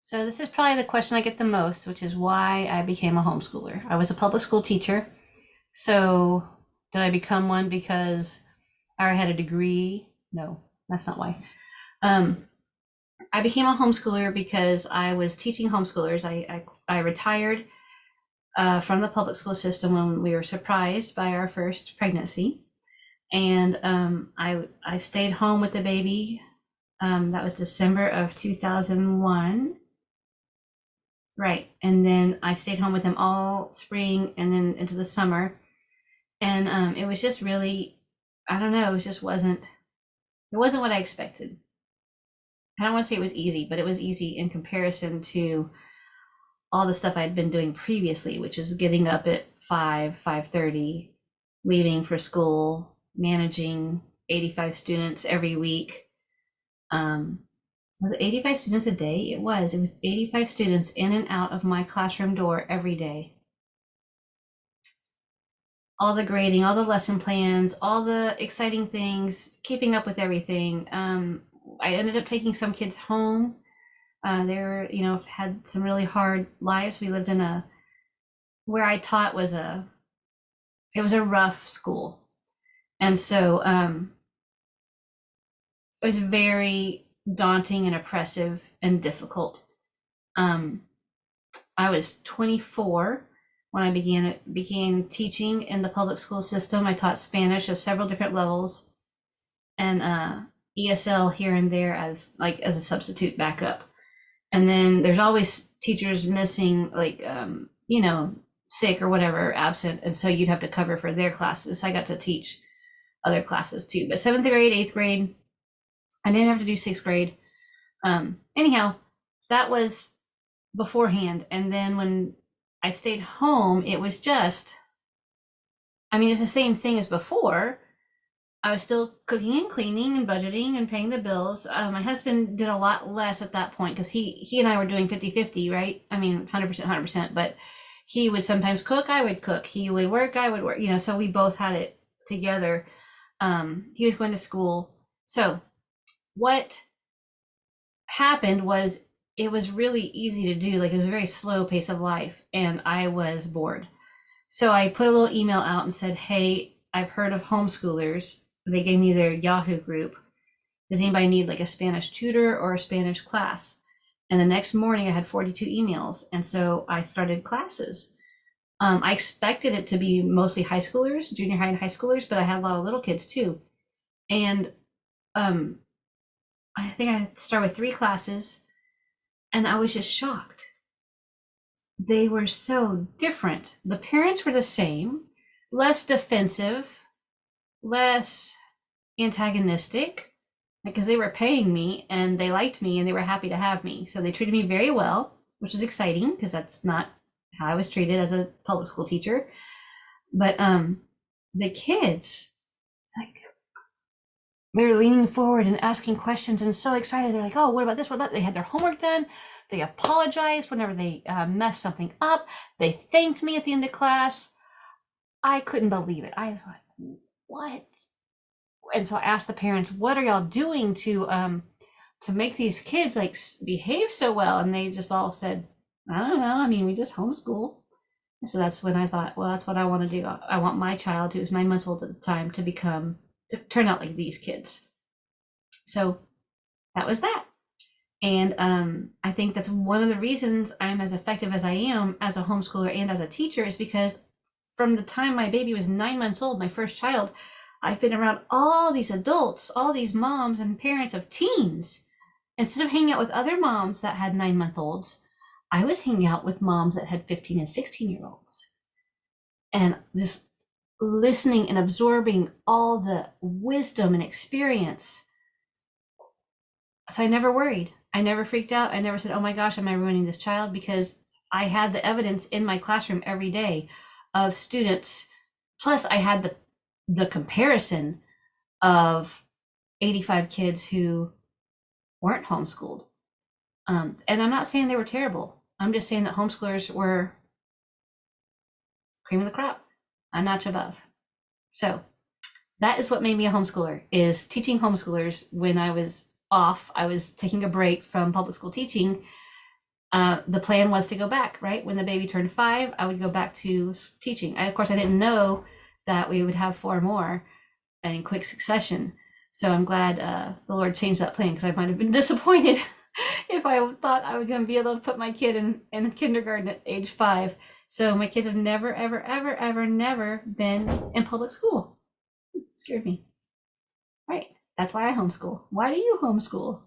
So this is probably the question I get the most, which is why I became a homeschooler. I was a public school teacher. So did I become one because I had a degree? No, that's not why. Um, I became a homeschooler because I was teaching homeschoolers. I retired from the public school system when we were surprised by our first pregnancy, and I stayed home with the baby. That was December of 2001. Right. And then I stayed home with him all spring and then into the summer. And it was just really, I don't know, it wasn't what I expected. I don't want to say it was easy, but it was easy in comparison to all the stuff I'd been doing previously, which is getting up at 5:30, leaving for school, managing 85 students every week. Was it 85 students a day? It was. It was 85 students in and out of my classroom door every day. All the grading, all the lesson plans, all the exciting things, keeping up with everything. I ended up taking some kids home. They were, had some really hard lives. We lived in where I taught it was a rough school. And so it was very daunting and oppressive and difficult. Um, I was 24 when I began teaching in the public school system. I taught Spanish at several different levels and ESL here and there as a substitute backup. And then there's always teachers missing, sick or whatever, absent, and so you'd have to cover for their classes. I got to teach other classes too, but seventh grade, eighth grade, I didn't have to do sixth grade. Anyhow, that was beforehand. And then when I stayed home, it was just, I mean, it's the same thing as before. I was still cooking and cleaning and budgeting and paying the bills. My husband did a lot less at that point because he and I were doing 50-50, right? I mean, 100%, 100%, but he would sometimes cook, I would cook. He would work, I would work, so we both had it together. He was going to school. So what happened was it was really easy to do. Like, it was a very slow pace of life, and I was bored. So I put a little email out and said, hey, I've heard of homeschoolers. They gave me their Yahoo group. Does anybody need like a Spanish tutor or a Spanish class? And the next morning I had 42 emails. And so I started classes. I expected it to be mostly high schoolers, junior high and high schoolers, but I had a lot of little kids too. And I think I started with 3 classes, and I was just shocked. They were so different. The parents were the same, less defensive, less antagonistic, because they were paying me and they liked me and they were happy to have me. So they treated me very well, which was exciting because that's not how I was treated as a public school teacher. But the kids, like, they were leaning forward and asking questions and so excited. They're like, oh, what about this? What about they had their homework done? They apologized whenever they messed something up. They thanked me at the end of class. I couldn't believe it. I was like, what? And so I asked the parents, what are y'all doing to make these kids like behave so well? And they just all said, I don't know. I mean, we just homeschool. So that's when I thought, well, that's what I want to do. I want my child, who was 9 months old at the time, to turn out like these kids. So that was that. And I think that's one of the reasons I'm as effective as I am as a homeschooler and as a teacher, is because from the time my baby was 9 months old, my first child, I've been around all these adults, all these moms and parents of teens. Instead of hanging out with other moms that had 9-month-olds, I was hanging out with moms that had 15 and 16-year-olds. And just listening and absorbing all the wisdom and experience. So I never worried. I never freaked out. I never said, oh my gosh, am I ruining this child? Because I had the evidence in my classroom every day of students. Plus, I had the comparison of 85 kids who weren't homeschooled. And I'm not saying they were terrible. I'm just saying that homeschoolers were cream of the crop, a notch above. So that is what made me a homeschooler, is teaching homeschoolers when I was off. I was taking a break from public school teaching The plan was to go back, right? When the baby turned 5, I would go back to teaching. Of course, I didn't know that we would have 4 more in quick succession. So I'm glad the Lord changed that plan, because I might have been disappointed if I thought I was going to be able to put my kid in kindergarten at age 5. So my kids have never, ever, ever, ever, never been in public school. It scared me. Right. That's why I homeschool. Why do you homeschool?